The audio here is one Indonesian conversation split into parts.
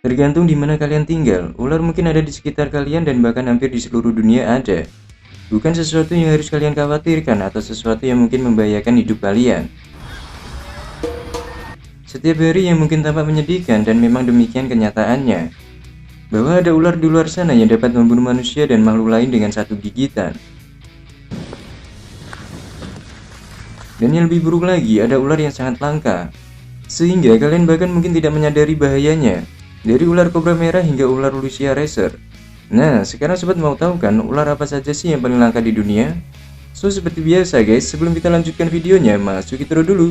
Tergantung di mana kalian tinggal, ular mungkin ada di sekitar kalian dan bahkan hampir di seluruh dunia ada. Bukan sesuatu yang harus kalian khawatirkan atau sesuatu yang mungkin membahayakan hidup kalian. Setiap hari yang mungkin tampak menyedihkan dan memang demikian kenyataannya. Bahwa ada ular di luar sana yang dapat membunuh manusia dan makhluk lain dengan satu gigitan. Dan yang lebih buruk lagi, ada ular yang sangat langka. Sehingga kalian bahkan mungkin tidak menyadari bahayanya. Dari ular kobra merah hingga ular Lucia racer. Nah, sekarang sobat mau tahu kan ular apa saja sih yang paling langka di dunia? So, seperti biasa guys, sebelum kita lanjutkan videonya, masuk intro dulu.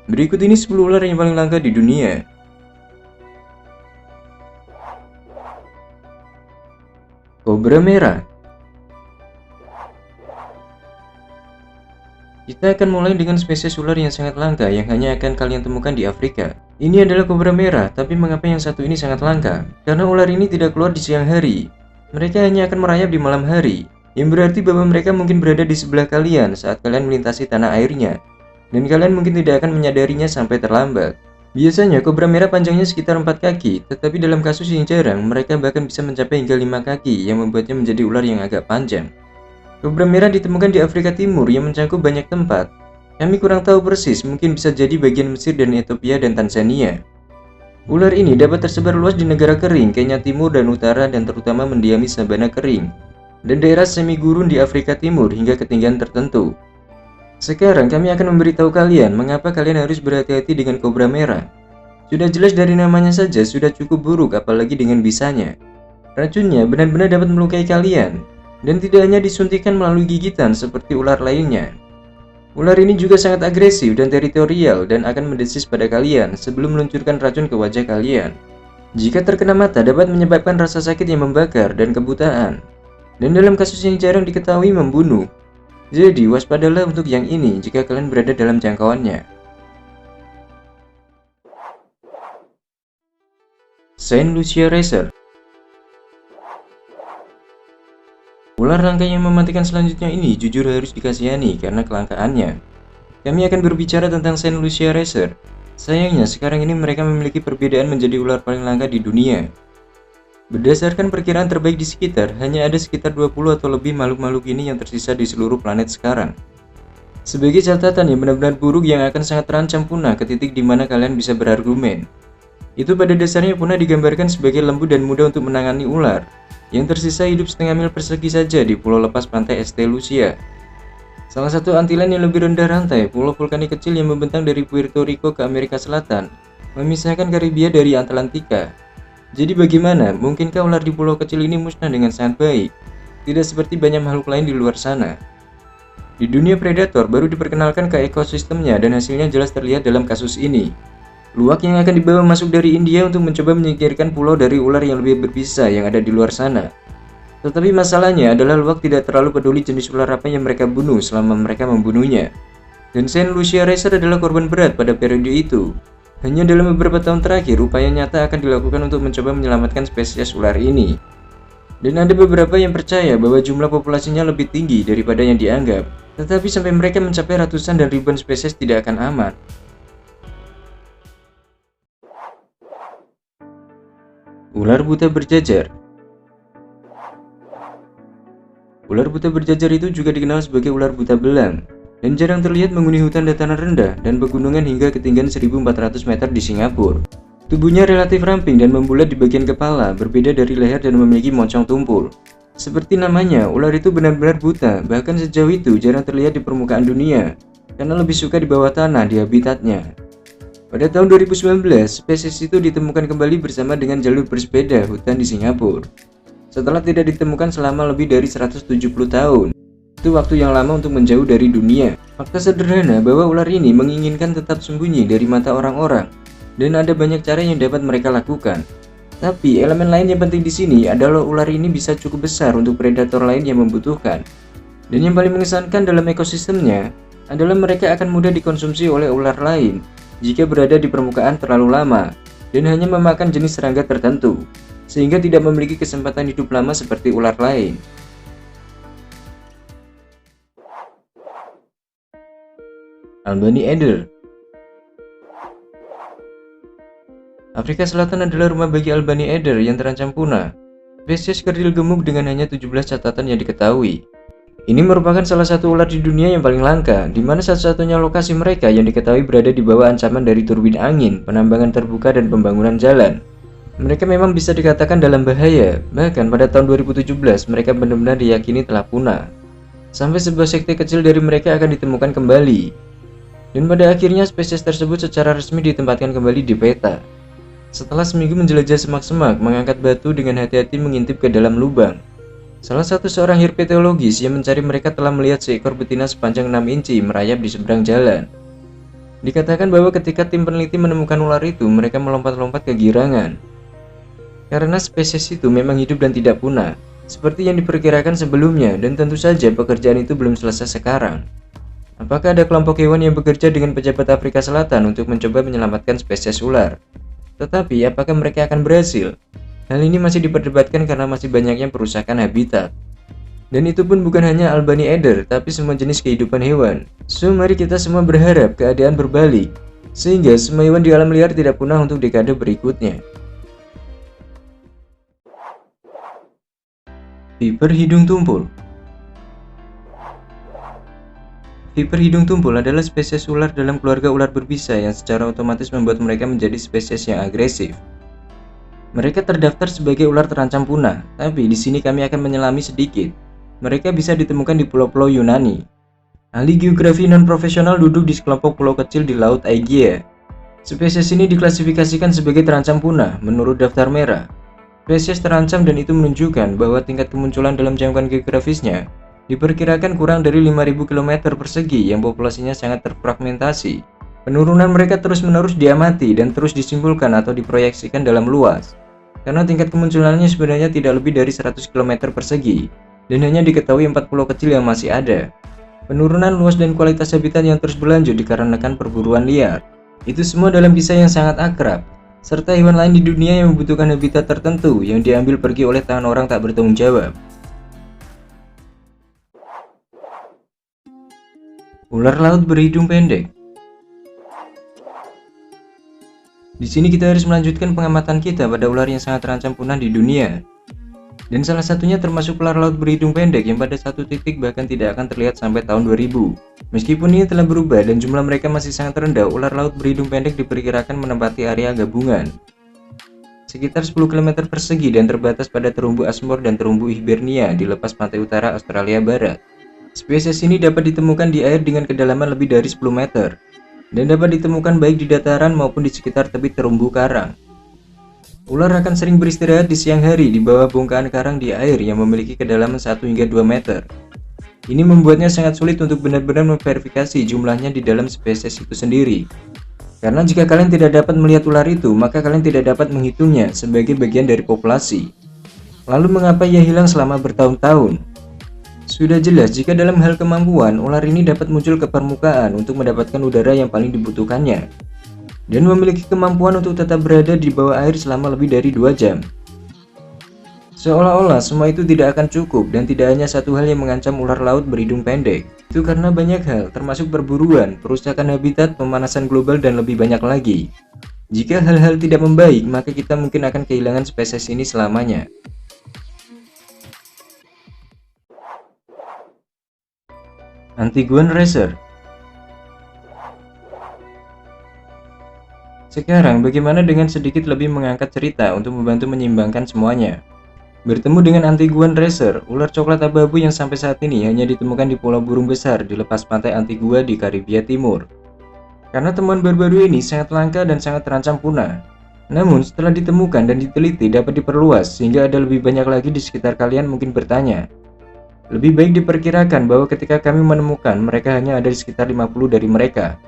Berikut ini 10 ular yang paling langka di dunia. Kobra merah. Kita akan mulai dengan spesies ular yang sangat langka yang hanya akan kalian temukan di Afrika. Ini adalah kobra merah, tapi mengapa yang satu ini sangat langka? Karena ular ini tidak keluar di siang hari. Mereka hanya akan merayap di malam hari, yang berarti bahwa mereka mungkin berada di sebelah kalian saat kalian melintasi tanah airnya. Dan kalian mungkin tidak akan menyadarinya sampai terlambat. Biasanya kobra merah panjangnya sekitar 4 kaki, tetapi dalam kasus yang jarang, mereka bahkan bisa mencapai hingga 5 kaki yang membuatnya menjadi ular yang agak panjang. Kobra merah ditemukan di Afrika Timur yang mencakup banyak tempat. Kami kurang tahu persis, mungkin bisa jadi bagian Mesir dan Ethiopia dan Tanzania. Ular ini dapat tersebar luas di negara kering, Kenya Timur dan Utara dan terutama mendiami sabana kering, dan daerah semi gurun di Afrika Timur hingga ketinggian tertentu. Sekarang kami akan memberitahu kalian mengapa kalian harus berhati-hati dengan kobra merah. Sudah jelas dari namanya saja sudah cukup buruk, apalagi dengan bisanya. Racunnya benar-benar dapat melukai kalian. Dan tidak hanya disuntikan melalui gigitan seperti ular lainnya. Ular ini juga sangat agresif dan teritorial dan akan mendesis pada kalian sebelum meluncurkan racun ke wajah kalian. Jika terkena mata dapat menyebabkan rasa sakit yang membakar dan kebutaan. Dan dalam kasus yang jarang diketahui membunuh. Jadi waspadalah untuk yang ini jika kalian berada dalam jangkauannya. Saint Lucia racer. Ular langka yang mematikan selanjutnya ini jujur harus dikasihani karena kelangkaannya. Kami akan berbicara tentang Saint Lucia racer. Sayangnya sekarang ini mereka memiliki perbedaan menjadi ular paling langka di dunia. Berdasarkan perkiraan terbaik di sekitar, hanya ada sekitar 20 atau lebih makhluk-makhluk ini yang tersisa di seluruh planet sekarang. Sebagai catatan yang benar-benar buruk yang akan sangat terancam punah ke titik di mana kalian bisa berargumen. Itu pada dasarnya punah digambarkan sebagai lembut dan mudah untuk menangani ular. Yang tersisa hidup setengah mil persegi saja di pulau lepas pantai St. Lucia. Salah satu antilan yang lebih rendah rantai, pulau vulkanik kecil yang membentang dari Puerto Rico ke Amerika Selatan, memisahkan Karibia dari Atlantika. Jadi bagaimana? Mungkinkah ular di pulau kecil ini musnah dengan sangat baik? Tidak seperti banyak makhluk lain di luar sana. Di dunia predator baru diperkenalkan ke ekosistemnya dan hasilnya jelas terlihat dalam kasus ini. Luwak yang akan dibawa masuk dari India untuk mencoba menyingkirkan pulau dari ular yang lebih berbisa yang ada di luar sana. Tetapi masalahnya adalah luwak tidak terlalu peduli jenis ular apa yang mereka bunuh selama mereka membunuhnya. Dan Saint Lucia racer adalah korban berat pada periode itu. Hanya dalam beberapa tahun terakhir, upaya nyata akan dilakukan untuk mencoba menyelamatkan spesies ular ini. Dan ada beberapa yang percaya bahwa jumlah populasinya lebih tinggi daripada yang dianggap. Tetapi sampai mereka mencapai ratusan dan ribuan spesies tidak akan aman. Ular buta berjajar. Ular buta berjajar itu juga dikenal sebagai ular buta belang dan jarang terlihat menghuni hutan dataran rendah dan pegunungan hingga ketinggian 1400 meter di Singapura. Tubuhnya relatif ramping dan membulat di bagian kepala, berbeda dari leher dan memiliki moncong tumpul. Seperti namanya, ular itu benar-benar buta, bahkan sejauh itu jarang terlihat di permukaan dunia karena lebih suka di bawah tanah di habitatnya. Pada tahun 2019, spesies itu ditemukan kembali bersama dengan jalur bersepeda hutan di Singapura. Setelah tidak ditemukan selama lebih dari 170 tahun. Itu waktu yang lama untuk menjauh dari dunia. Fakta sederhana bahwa ular ini menginginkan tetap sembunyi dari mata orang-orang. Dan ada banyak cara yang dapat mereka lakukan. Tapi elemen lain yang penting di sini adalah ular ini bisa cukup besar untuk predator lain yang membutuhkan. Dan yang paling mengesankan dalam ekosistemnya adalah mereka akan mudah dikonsumsi oleh ular lain jika berada di permukaan terlalu lama dan hanya memakan jenis serangga tertentu, sehingga tidak memiliki kesempatan hidup lama seperti ular lain. Albany Adder. Afrika Selatan adalah rumah bagi Albany Adder yang terancam punah. Spesies kerdil gemuk dengan hanya 17 catatan yang diketahui. Ini merupakan salah satu ular di dunia yang paling langka, di mana satu-satunya lokasi mereka yang diketahui berada di bawah ancaman dari turbin angin, penambangan terbuka, dan pembangunan jalan. Mereka memang bisa dikatakan dalam bahaya, bahkan pada tahun 2017 mereka benar-benar diyakini telah punah. Sampai sebuah sekte kecil dari mereka akan ditemukan kembali. Dan pada akhirnya spesies tersebut secara resmi ditempatkan kembali di peta. Setelah seminggu menjelajah semak-semak, mengangkat batu dengan hati-hati mengintip ke dalam lubang. Salah satu seorang herpetologis yang mencari mereka telah melihat seekor betina sepanjang 6 inci merayap di seberang jalan. Dikatakan bahwa ketika tim peneliti menemukan ular itu, mereka melompat-lompat kegirangan. Karena spesies itu memang hidup dan tidak punah, seperti yang diperkirakan sebelumnya, dan tentu saja pekerjaan itu belum selesai sekarang. Apakah ada kelompok hewan yang bekerja dengan pejabat Afrika Selatan untuk mencoba menyelamatkan spesies ular? Tetapi apakah mereka akan berhasil? Hal ini masih diperdebatkan karena masih banyaknya perusakan habitat. Dan itu pun bukan hanya Albany Adder, tapi semua jenis kehidupan hewan. So, mari kita semua berharap keadaan berbalik, sehingga semua hewan di alam liar tidak punah untuk dekade berikutnya. Viper hidung tumpul. Viper hidung tumpul adalah spesies ular dalam keluarga ular berbisa yang secara otomatis membuat mereka menjadi spesies yang agresif. Mereka terdaftar sebagai ular terancam punah, tapi di sini kami akan menyelami sedikit. Mereka bisa ditemukan di pulau-pulau Yunani. Ahli geografi non-profesional duduk di sekelompok pulau kecil di Laut Aegea. Spesies ini diklasifikasikan sebagai terancam punah menurut daftar merah. Spesies terancam dan itu menunjukkan bahwa tingkat kemunculan dalam jangkauan geografisnya diperkirakan kurang dari 5.000 km persegi yang populasinya sangat terfragmentasi. Penurunan mereka terus-menerus diamati dan terus disimpulkan atau diproyeksikan dalam luas. Karena tingkat kemunculannya sebenarnya tidak lebih dari 100 km persegi dan hanya diketahui 4 pulau kecil yang masih ada. Penurunan luas dan kualitas habitat yang terus berlanjut dikarenakan perburuan liar. Itu semua dalam kisah yang sangat akrab, serta hewan lain di dunia yang membutuhkan habitat tertentu yang diambil pergi oleh tangan orang tak bertanggung jawab. Ular laut berhidung pendek. Di sini kita harus melanjutkan pengamatan kita pada ular yang sangat terancam punah di dunia. Dan salah satunya termasuk ular laut berhidung pendek yang pada satu titik bahkan tidak akan terlihat sampai tahun 2000. Meskipun ini telah berubah dan jumlah mereka masih sangat rendah, ular laut berhidung pendek diperkirakan menempati area gabungan sekitar 10 km persegi dan terbatas pada terumbu Ashmore dan terumbu Hibernia di lepas pantai utara Australia Barat. Spesies ini dapat ditemukan di air dengan kedalaman lebih dari 10 meter dan dapat ditemukan baik di dataran maupun di sekitar tepi terumbu karang. Ular akan sering beristirahat di siang hari di bawah bongkahan karang di air yang memiliki kedalaman 1 hingga 2 meter. Ini membuatnya sangat sulit untuk benar-benar memverifikasi jumlahnya di dalam spesies itu sendiri. Karena jika kalian tidak dapat melihat ular itu, maka kalian tidak dapat menghitungnya sebagai bagian dari populasi. Lalu mengapa ia hilang selama bertahun-tahun? Sudah jelas jika dalam hal kemampuan, ular ini dapat muncul ke permukaan untuk mendapatkan udara yang paling dibutuhkannya dan memiliki kemampuan untuk tetap berada di bawah air selama lebih dari 2 jam. Seolah-olah semua itu tidak akan cukup dan tidak hanya satu hal yang mengancam ular laut berhidung pendek. Itu karena banyak hal, termasuk perburuan, perusakan habitat, pemanasan global, dan lebih banyak lagi. Jika hal-hal tidak membaik, maka kita mungkin akan kehilangan spesies ini selamanya. Antiguan Racer. Sekarang bagaimana dengan sedikit lebih mengangkat cerita untuk membantu menyeimbangkan semuanya? Bertemu dengan Antiguan Racer, ular coklat abu-abu yang sampai saat ini hanya ditemukan di pulau burung besar di lepas pantai Antigua di Karibia Timur. Karena temuan baru-baru ini sangat langka dan sangat terancam punah. Namun setelah ditemukan dan diteliti dapat diperluas sehingga ada lebih banyak lagi di sekitar kalian mungkin bertanya. Lebih baik diperkirakan bahwa ketika kami menemukan mereka hanya ada di sekitar 50 dari mereka.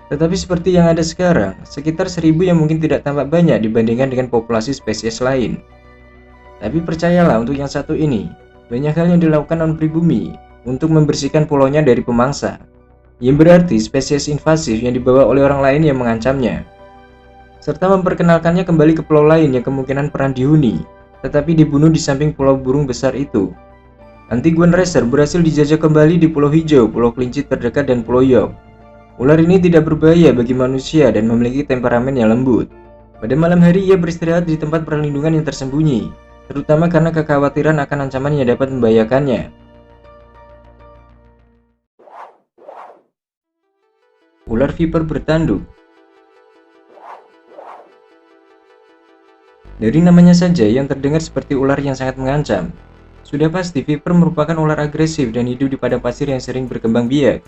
Tetapi seperti yang ada sekarang, sekitar 1000 yang mungkin tidak tampak banyak dibandingkan dengan populasi spesies lain. Tapi percayalah untuk yang satu ini, banyak hal yang dilakukan non-pribumi untuk membersihkan pulaunya dari pemangsa. Yang berarti spesies invasif yang dibawa oleh orang lain yang mengancamnya. Serta memperkenalkannya kembali ke pulau lain yang kemungkinan pernah dihuni, tetapi dibunuh di samping pulau burung besar itu. Antiguan Racer berhasil dijajah kembali di Pulau Hijau, Pulau Kelinci terdekat, dan Pulau York. Ular ini tidak berbahaya bagi manusia dan memiliki temperamen yang lembut. Pada malam hari ia beristirahat di tempat perlindungan yang tersembunyi, terutama karena kekhawatiran akan ancaman yang dapat membahayakannya. Ular viper bertanduk. Dari namanya saja yang terdengar seperti ular yang sangat mengancam. Sudah pasti viper merupakan ular agresif dan hidup di padang pasir yang sering berkembang biak.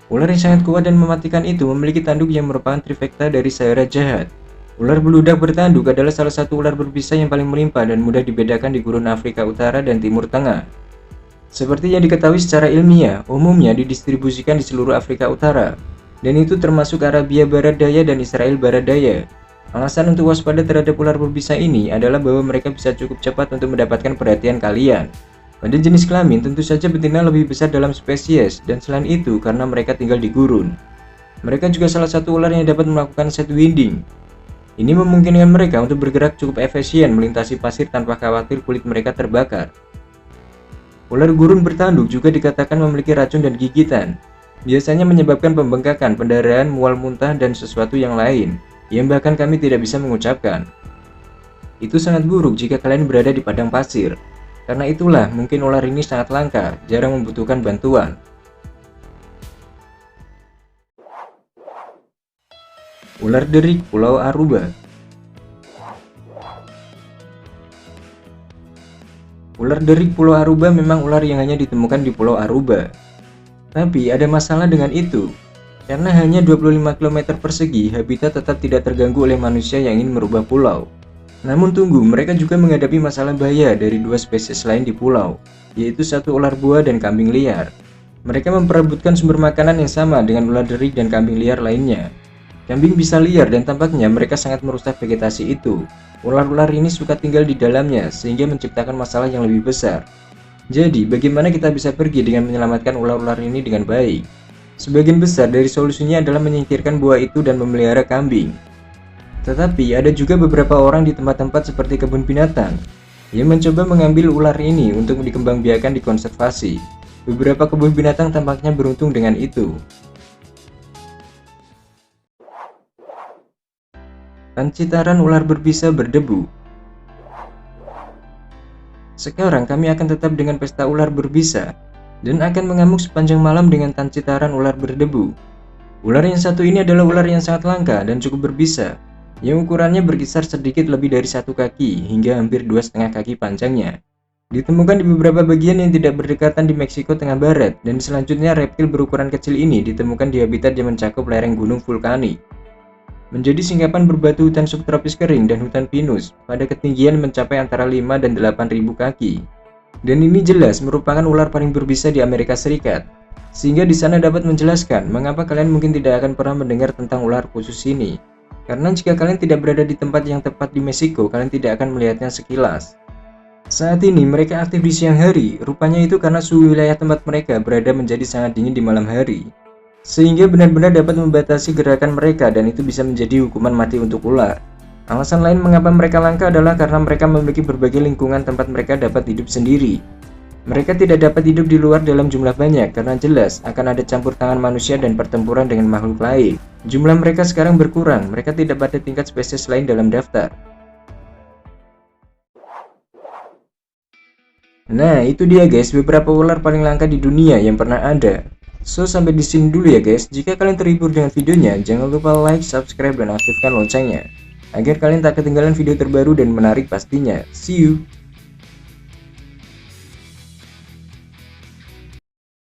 Ular yang sangat kuat dan mematikan itu memiliki tanduk yang merupakan trifecta dari Sahara jahat. Ular beludak bertanduk adalah salah satu ular berbisa yang paling melimpah dan mudah dibedakan di gurun Afrika Utara dan Timur Tengah. Seperti yang diketahui secara ilmiah, umumnya didistribusikan di seluruh Afrika Utara, dan itu termasuk Arabia Barat Daya dan Israel Barat Daya. Alasan untuk waspada terhadap ular berbisa ini adalah bahwa mereka bisa cukup cepat untuk mendapatkan perhatian kalian. Pada jenis kelamin, tentu saja betina lebih besar dalam spesies, dan selain itu karena mereka tinggal di gurun. Mereka juga salah satu ular yang dapat melakukan sidewinding. Ini memungkinkan mereka untuk bergerak cukup efisien melintasi pasir tanpa khawatir kulit mereka terbakar. Ular gurun bertanduk juga dikatakan memiliki racun dan gigitan. Biasanya menyebabkan pembengkakan, pendarahan, mual muntah, dan sesuatu yang lain, yang bahkan kami tidak bisa mengucapkan. Itu sangat buruk jika kalian berada di padang pasir. Karena itulah mungkin ular ini sangat langka, jarang membutuhkan bantuan. Ular derik Pulau Aruba. Ular derik Pulau Aruba memang ular yang hanya ditemukan di Pulau Aruba. Tapi ada masalah dengan itu. Karena hanya 25 km persegi, habitat tetap tidak terganggu oleh manusia yang ingin merubah pulau. Namun tunggu, mereka juga menghadapi masalah bahaya dari dua spesies lain di pulau, yaitu satu ular buah dan kambing liar. Mereka memperebutkan sumber makanan yang sama dengan ular derik dan kambing liar lainnya. Kambing bisa liar dan tampaknya mereka sangat merusak vegetasi itu. Ular-ular ini suka tinggal di dalamnya sehingga menciptakan masalah yang lebih besar. Jadi, bagaimana kita bisa pergi dengan menyelamatkan ular-ular ini dengan baik? Sebagian besar dari solusinya adalah menyingkirkan buah itu dan memelihara kambing. Tetapi ada juga beberapa orang di tempat-tempat seperti kebun binatang yang mencoba mengambil ular ini untuk dikembangbiakan di konservasi. Beberapa kebun binatang tampaknya beruntung dengan itu. Pancitaran ular berbisa berdebu. Sekarang kami akan tetap dengan pesta ular berbisa dan akan mengamuk sepanjang malam dengan pancitaran ular berdebu. Ular yang satu ini adalah ular yang sangat langka dan cukup berbisa, yang ukurannya berkisar sedikit lebih dari 1 kaki hingga hampir 2,5 kaki panjangnya. Ditemukan di beberapa bagian yang tidak berdekatan di Meksiko Tengah Barat, dan selanjutnya reptil berukuran kecil ini ditemukan di habitat yang mencakup lereng gunung vulkanik. Menjadi singkapan berbatu hutan subtropis kering dan hutan pinus pada ketinggian mencapai antara 5 dan 8.000 kaki. Dan ini jelas merupakan ular paling berbisa di Amerika Serikat. Sehingga di sana dapat menjelaskan mengapa kalian mungkin tidak akan pernah mendengar tentang ular khusus ini. Karena jika kalian tidak berada di tempat yang tepat di Meksiko, kalian tidak akan melihatnya sekilas. Saat ini mereka aktif di siang hari, rupanya itu karena suhu wilayah tempat mereka berada menjadi sangat dingin di malam hari. Sehingga benar-benar dapat membatasi gerakan mereka dan itu bisa menjadi hukuman mati untuk ular. Alasan lain mengapa mereka langka adalah karena mereka memiliki berbagai lingkungan tempat mereka dapat hidup sendiri. Mereka tidak dapat hidup di luar dalam jumlah banyak karena jelas akan ada campur tangan manusia dan pertempuran dengan makhluk lain. Jumlah mereka sekarang berkurang, mereka tidak pada tingkat spesies lain dalam daftar. Nah, itu dia guys, beberapa ular paling langka di dunia yang pernah ada. So, sampai di sini dulu ya guys. Jika kalian terhibur dengan videonya, jangan lupa like, subscribe, dan aktifkan loncengnya agar kalian tak ketinggalan video terbaru dan menarik pastinya. See you!